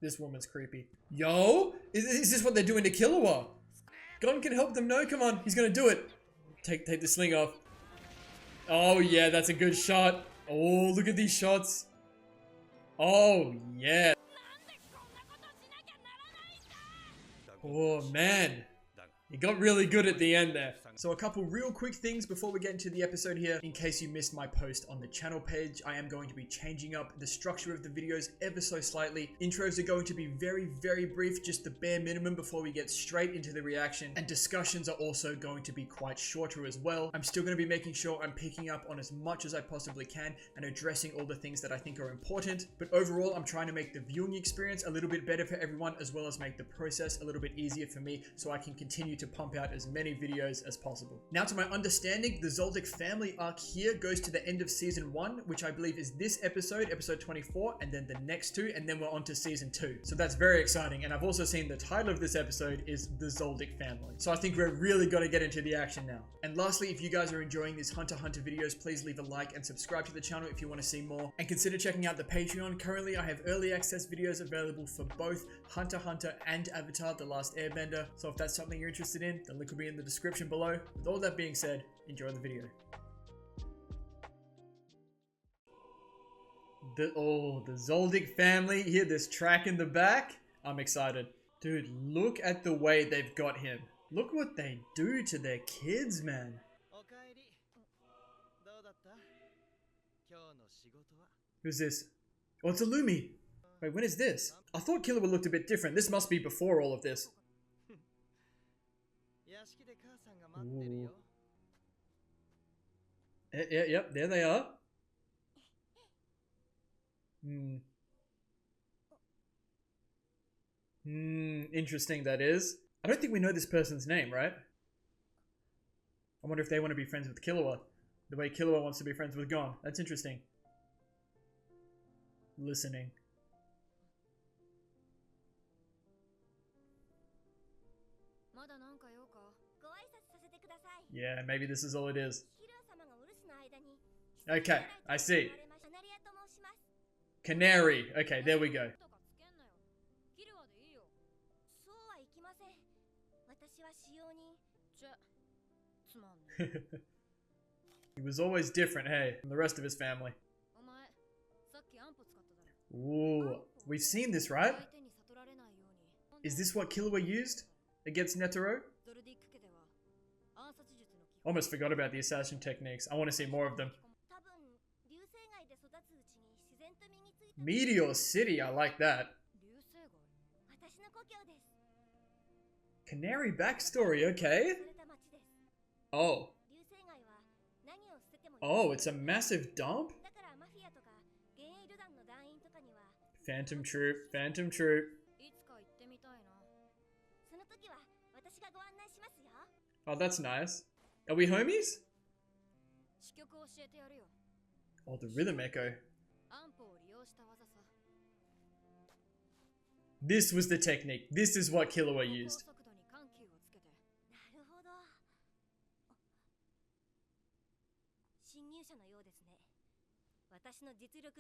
This woman's creepy. Yo! Is this what they're doing to Killua? Gon can help them. No, come on. He's gonna do it. Take the sling off. Oh, yeah, that's a good shot. Oh, look at these shots. Oh, yeah. Oh, man. He got really good at the end there. So a couple real quick things before we get into the episode here. In case you missed my post on the channel page, I am going to be changing up the structure of the videos ever so slightly. Intros are going to be very, very brief, just the bare minimum before we get straight into the reaction. And discussions are also going to be quite shorter as well. I'm still going to be making sure I'm picking up on as much as I possibly can and addressing all the things that I think are important. But overall, I'm trying to make the viewing experience a little bit better for everyone, as well as make the process a little bit easier for me so I can continue to pump out as many videos as possible. Now, to my understanding, the ZOLDYCK family arc here goes to the end of season 1, which I believe is this episode, episode 24, and then the next two, and then we're on to season 2. So that's very exciting. And I've also seen the title of this episode is the ZOLDYCK family. So I think we're really going to get into the action now. And lastly, if you guys are enjoying these Hunter x Hunter videos, please leave a like and subscribe to the channel if you want to see more. And consider checking out the Patreon. Currently, I have early access videos available for both Hunter x Hunter and Avatar: The Last Airbender. So if that's something you're interested in, the link will be in the description below. With all that being said, enjoy the video. The ZOLDYCK family. Hear this track in the back? I'm excited. Dude, look at the way they've got him. Look what they do to their kids, man. Who's this? Oh, it's Illumi. Wait, when is this? I thought Killua looked a bit different. This must be before all of this. Ooh. Yep, there they are. Interesting that is. I don't think we know this person's name, right? I wonder if they want to be friends with Killua. The way Killua wants to be friends with Gon. That's interesting. Listening. Yeah, maybe this is all it is. Okay, I see. Canary. Okay, there we go. He was always different, hey, from the rest of his family. Ooh, we've seen this, right? Is this what Killua used against Netero? Almost forgot about the assassin techniques. I want to see more of them. Meteor City, I like that. Canary backstory, okay. Oh. Oh, it's a massive dump? Phantom Troop, Phantom Troop. Oh, that's nice. Are we homies? Oh, the rhythm echo. This was the technique. This is what Killua used.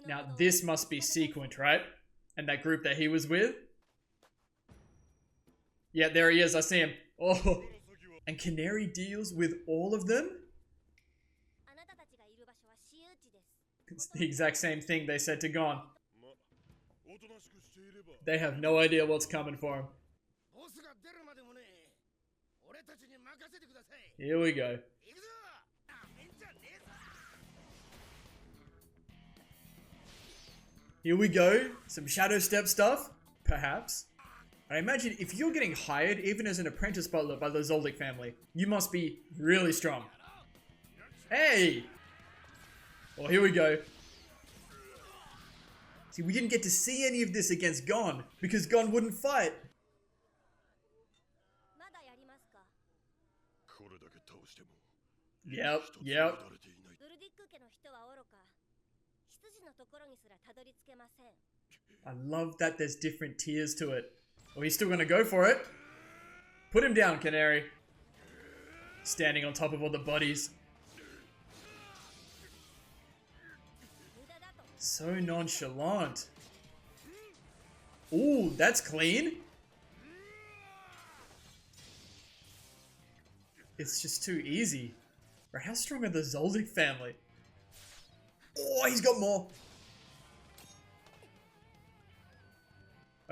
Now this must be Sequent, right? And that group that he was with? Yeah, there he is. I see him. Oh. And Canary deals with all of them? It's the exact same thing they said to Gon. They have no idea what's coming for him. Here we go. Here we go. Some shadow step stuff, perhaps. I imagine if you're getting hired, even as an apprentice butler by the ZOLDYCK family, you must be really strong. Hey! Well, here we go. See, we didn't get to see any of this against Gon, because Gon wouldn't fight. Yep, yep. I love that there's different tiers to it. Well, he's still gonna go for it. Put him down, Canary. Standing on top of all the bodies. So nonchalant. Ooh, that's clean. It's just too easy. Bro, how strong are the ZOLDYCK family? Oh, he's got more.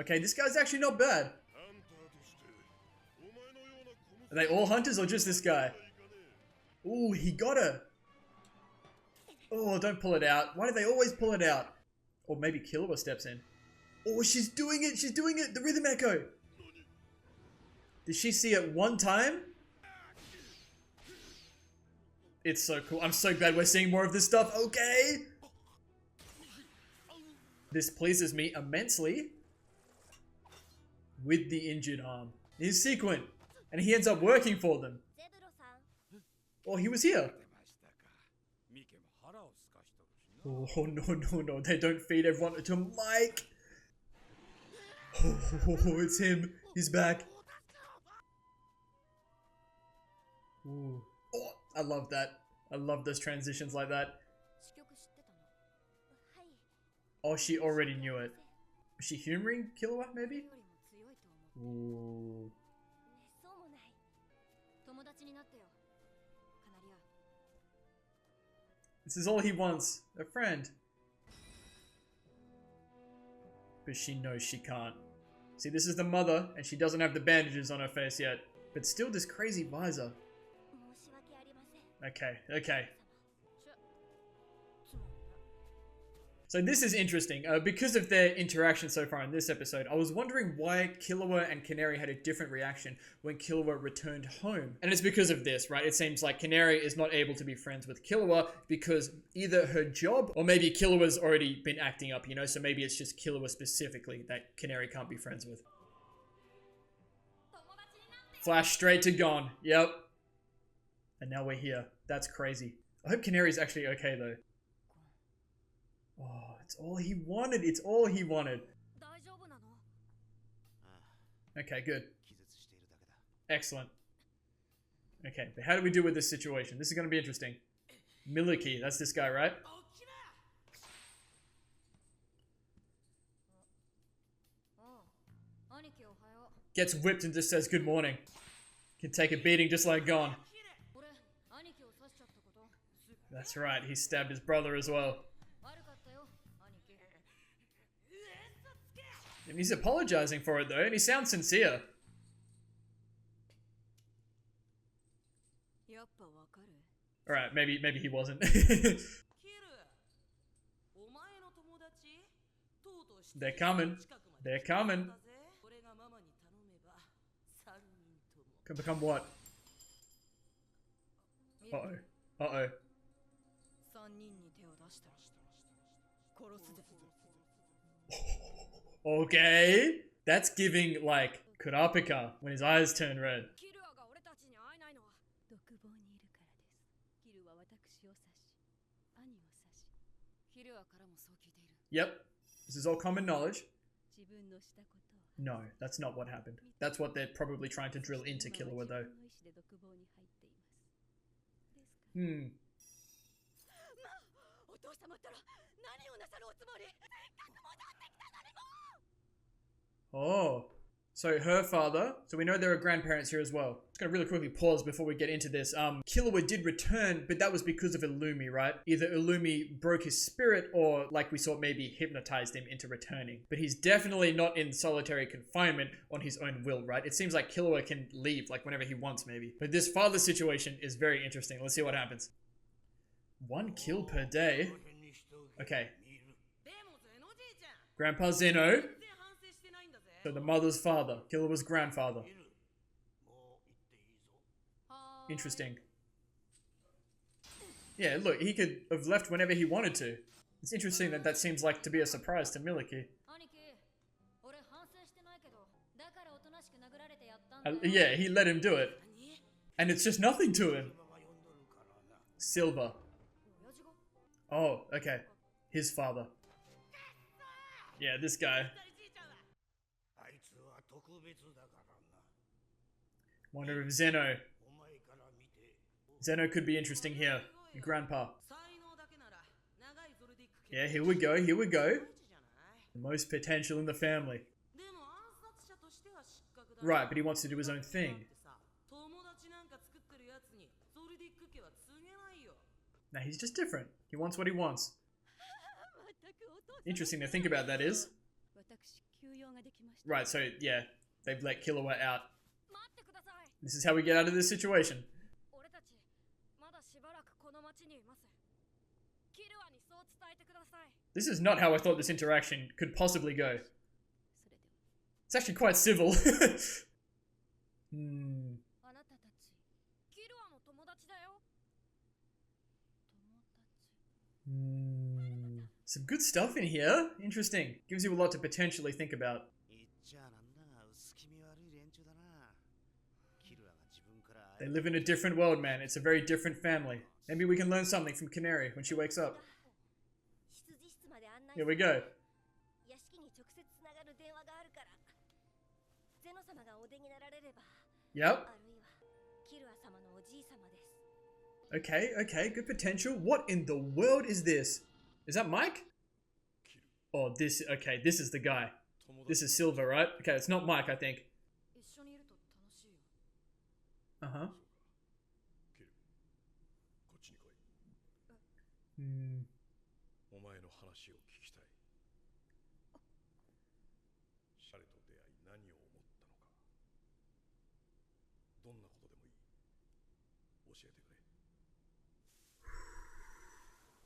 Okay, this guy's actually not bad. Are they all hunters or just this guy? Ooh, he got her. Oh, don't pull it out. Why do they always pull it out? Or maybe Killua steps in. Oh, she's doing it. She's doing it. The rhythm echo. Did she see it one time? It's so cool. I'm so glad we're seeing more of this stuff. Okay. This pleases me immensely. With the injured arm. He's sequent. And he ends up working for them. Oh, he was here. Oh, no. They don't feed everyone to Mike. Oh, it's him. He's back. Ooh. Oh, I love that. I love those transitions like that. Oh, she already knew it. Was she humoring Killua, maybe? Ooh. This is all he wants. A friend. But she knows she can't. See, this is the mother, and she doesn't have the bandages on her face yet. But still this crazy visor. Okay. So this is interesting. Because of their interaction so far in this episode, I was wondering why Killua and Canary had a different reaction when Killua returned home. And it's because of this, right? It seems like Canary is not able to be friends with Killua because either her job or maybe Killua's already been acting up, you know? So maybe it's just Killua specifically that Canary can't be friends with. Flash straight to gone. Yep. And now we're here. That's crazy. I hope Canary's actually okay though. Oh, it's all he wanted. It's all he wanted. Okay, good. Excellent. Okay, but how do we deal with this situation? This is going to be interesting. Miliki, that's this guy, right? Gets whipped and just says good morning. Can take a beating just like Gon. That's right, he stabbed his brother as well. And he's apologizing for it though, and he sounds sincere. Alright, maybe he wasn't. They're coming. They're coming. Can become what? Uh-oh. Uh-oh. Okay. That's giving, like, Kurapika when his eyes turn red. Yep. This is all common knowledge. No, that's not what happened. That's what they're probably trying to drill into Killua, though. Oh, so her father, so we know there are grandparents here as well. Just gonna really quickly pause before we get into this. Killua did return, but that was because of Illumi, right? Either Illumi broke his spirit or, like we saw, maybe hypnotized him into returning. But he's definitely not in solitary confinement on his own will, right? It seems like Killua can leave, like whenever he wants, maybe. But this father situation is very interesting. Let's see what happens. 1 kill per day. Okay. Grandpa Zeno. So the mother's father. Killua's grandfather. Interesting. Yeah, look, he could have left whenever he wanted to. It's interesting that that seems like to be a surprise to Miliki. Yeah, he let him do it. And it's just nothing to him. Silver. Oh, okay. His father. Yeah, this guy. Wonder if Zeno could be interesting here. Grandpa. Yeah, here we go. The most potential in the family. Right, but he wants to do his own thing. Now he's just different. He wants what he wants. Interesting to think about, that is. Right, so yeah, they've let Killua out. This is how we get out of this situation. This is not how I thought this interaction could possibly go. It's actually quite civil. Some good stuff in here. Interesting. Gives you a lot to potentially think about. They live in a different world, man. It's a very different family. Maybe we can learn something from Canary when she wakes up. Here we go. Yep. Okay, good potential. What in the world is this? Is that Mike? Oh, this is the guy. This is Silver, right? Okay, it's not Mike, I think. Uh-huh.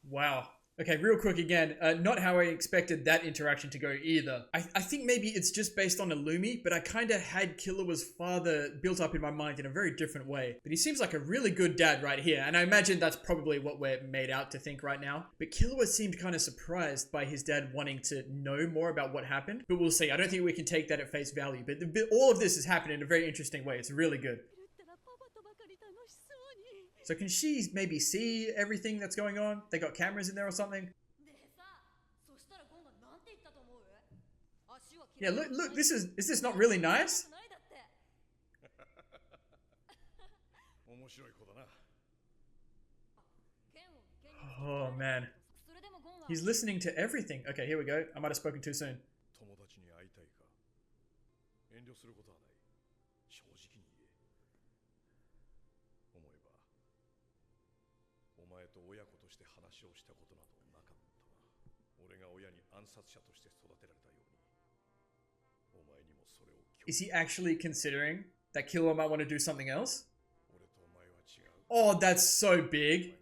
Wow. Okay, real quick again, not how I expected that interaction to go either. I think maybe it's just based on Illumi, but I kind of had Killua's father built up in my mind in a very different way. But he seems like a really good dad right here, and I imagine that's probably what we're made out to think right now. But Killua seemed kind of surprised by his dad wanting to know more about what happened, but we'll see. I don't think we can take that at face value, but all of this has happened in a very interesting way. It's really good. So can she maybe see everything that's going on? They got cameras in there or something? Yeah, look, is this not really nice? Oh man. He's listening to everything. Okay, here we go. I might have spoken too soon. Is he actually considering that Killua might want to do something else? Oh, that's so big.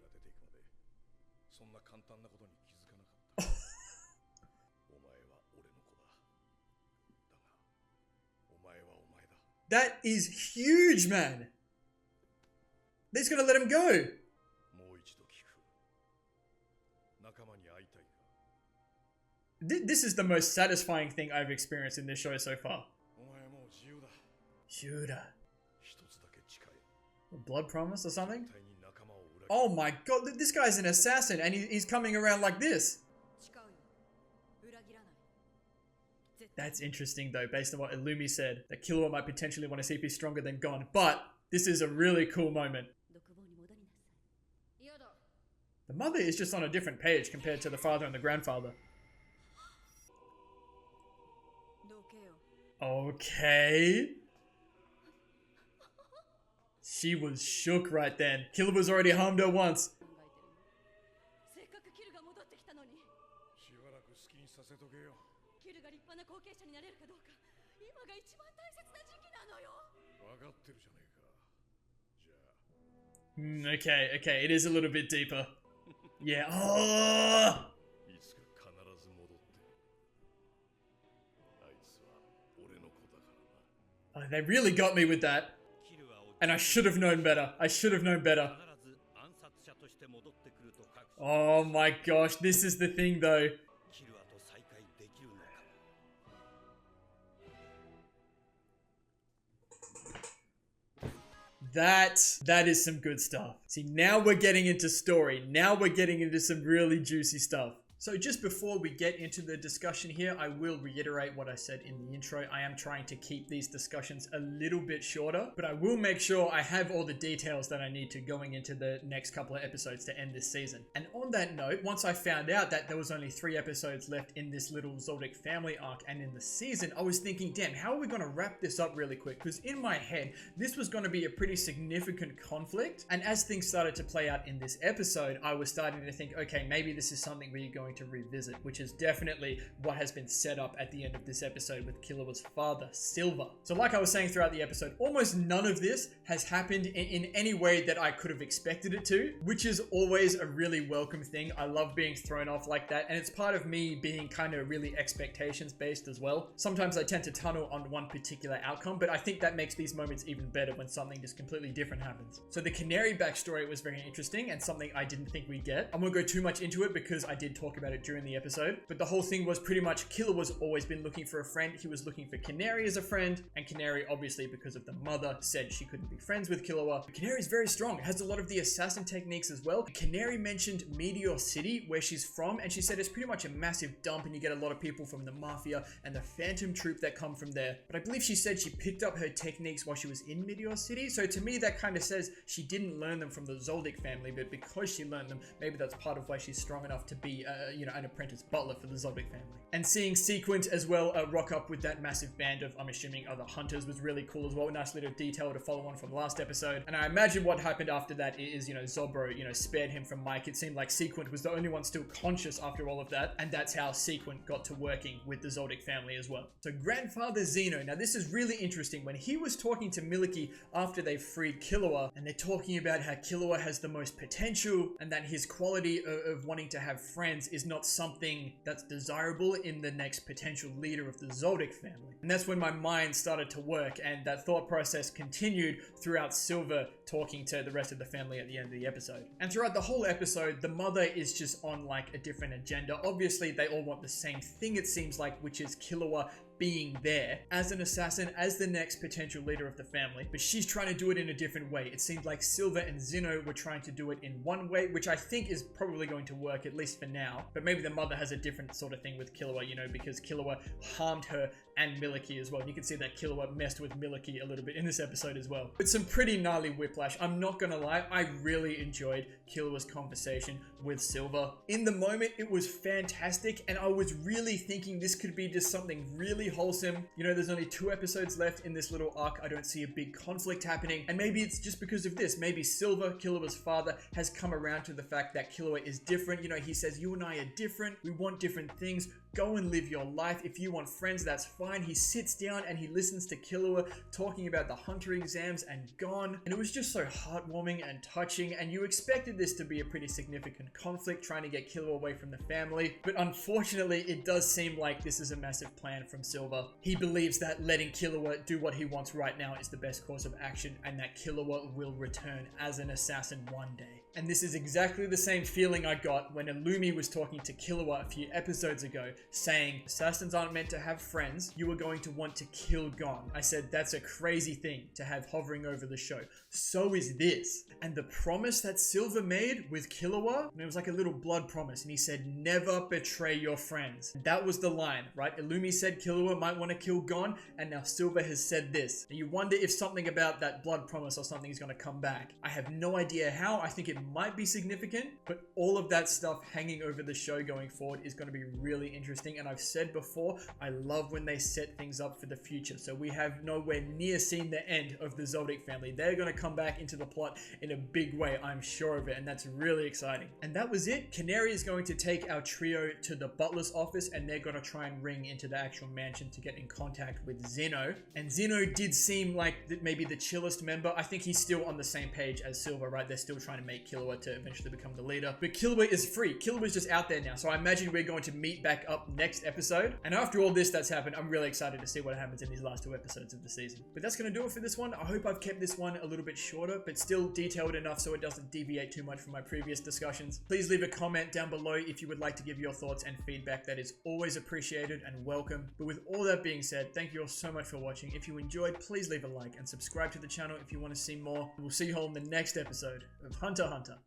That is huge, man. They're just gonna let him go. This is the most satisfying thing I've experienced in this show so far. Shuda. A blood promise or something? Oh my god, this guy's an assassin and he's coming around like this. That's interesting though, based on what Illumi said, that Killua might potentially want to see if he's stronger than Gon, but this is a really cool moment. The mother is just on a different page compared to the father and the grandfather. Okay. She was shook right then. Killua's already harmed her once. Okay, it is a little bit deeper. Yeah. Oh! Oh, they really got me with that. And I should have known better. I should have known better. Oh my gosh, this is the thing though. That is some good stuff. See, now we're getting into story. Now we're getting into some really juicy stuff. So just before we get into the discussion here, I will reiterate what I said in the intro. I am trying to keep these discussions a little bit shorter, but I will make sure I have all the details that I need to going into the next couple of episodes to end this season. And on that note, once I found out that there was only 3 episodes left in this little ZOLDYCK family arc and in the season, I was thinking, damn, how are we going to wrap this up really quick? Because in my head, this was going to be a pretty significant conflict. And as things started to play out in this episode, I was starting to think, okay, maybe this is something we're going to revisit, which is definitely what has been set up at the end of this episode with Killua's father, Silver. So like I was saying throughout the episode, almost none of this has happened in any way that I could have expected it to, which is always a really welcome thing. I love being thrown off like that, and it's part of me being kind of really expectations based as well. Sometimes I tend to tunnel on one particular outcome, but I think that makes these moments even better when something just completely different happens. So the Canary backstory was very interesting and something I didn't think we'd get. I won't go too much into it because I did talk about it during the episode, but the whole thing was pretty much Killua's always been looking for a friend. He was looking for Canary as a friend, and Canary, obviously because of the mother, said she couldn't be friends with Killua. But Canary's very strong, has a lot of the assassin techniques as well. Canary mentioned Meteor City, where she's from, and she said it's pretty much a massive dump and you get a lot of people from the Mafia and the Phantom Troop that come from there. But I believe she said she picked up her techniques while she was in Meteor City, so to me that kind of says she didn't learn them from the ZOLDYCK family, but because she learned them, maybe that's part of why she's strong enough to be, an apprentice butler for the ZOLDYCK family. And seeing Sequent as well rock up with that massive band of, I'm assuming, other hunters was really cool as well. Nice little detail to follow on from last episode. And I imagine what happened after that is, Zobro, spared him from Mike. It seemed like Sequent was the only one still conscious after all of that. And that's how Sequent got to working with the ZOLDYCK family as well. So Grandfather Zeno, now this is really interesting. When he was talking to Miliki after they freed Killua, and they're talking about how Killua has the most potential and that his quality of wanting to have friends is not something that's desirable in the next potential leader of the ZOLDYCK family. And that's when my mind started to work, and that thought process continued throughout Silver talking to the rest of the family at the end of the episode. And throughout the whole episode, the mother is just on like a different agenda. Obviously, they all want the same thing, it seems like, which is Killua being there as an assassin, as the next potential leader of the family, but she's trying to do it in a different way. It seemed like Silver and Zeno were trying to do it in one way, which I think is probably going to work, at least for now, but maybe the mother has a different sort of thing with Killua, because Killua harmed her and Miliki as well. And you can see that Killua messed with Miliki a little bit in this episode as well. But some pretty gnarly whiplash. I'm not gonna lie, I really enjoyed Killua's conversation with Silver. In the moment, it was fantastic, and I was really thinking this could be just something really wholesome. There's only 2 episodes left in this little arc. I don't see a big conflict happening, and maybe it's just because of this. Maybe Silver, Killua's father, has come around to the fact that Killua is different. He says, you and I are different. We want different things. Go and live your life. If you want friends, that's fine. He sits down and he listens to Killua talking about the hunter exams and Gon. And it was just so heartwarming and touching. And you expected this to be a pretty significant conflict, trying to get Killua away from the family. But unfortunately, it does seem like this is a massive plan from Silver. He believes that letting Killua do what he wants right now is the best course of action, and that Killua will return as an assassin one day. And this is exactly the same feeling I got when Illumi was talking to Killua a few episodes ago, saying, assassins aren't meant to have friends, you are going to want to kill Gon. I said, that's a crazy thing to have hovering over the show. So is this. And the promise that Silver made with Killua, it was like a little blood promise, and he said, never betray your friends. And that was the line, right? Illumi said Killua might want to kill Gon, and now Silver has said this. And you wonder if something about that blood promise or something is going to come back. I have no idea how. I think it might be significant, but all of that stuff hanging over the show going forward is going to be really interesting. And I've said before, I love when they set things up for the future. So we have nowhere near seen the end of the ZOLDYCK family. They're going to come back into the plot in a big way, I'm sure of it, and that's really exciting. And that was it. Canary is going to take our trio to the butler's office, and they're going to try and ring into the actual mansion to get in contact with Zeno. And Zeno did seem like maybe the chillest member. I think he's still on the same page as Silver, right? They're still trying to make Killua to eventually become the leader. But Killua is free. Killua's just out there now. So I imagine we're going to meet back up next episode. And after all this that's happened, I'm really excited to see what happens in these last 2 episodes of the season. But that's going to do it for this one. I hope I've kept this one a little bit shorter, but still detailed enough so it doesn't deviate too much from my previous discussions. Please leave a comment down below if you would like to give your thoughts and feedback. That is always appreciated and welcome. But with all that being said, thank you all so much for watching. If you enjoyed, please leave a like and subscribe to the channel if you want to see more. We'll see you all in the next episode of Hunter x Hunter.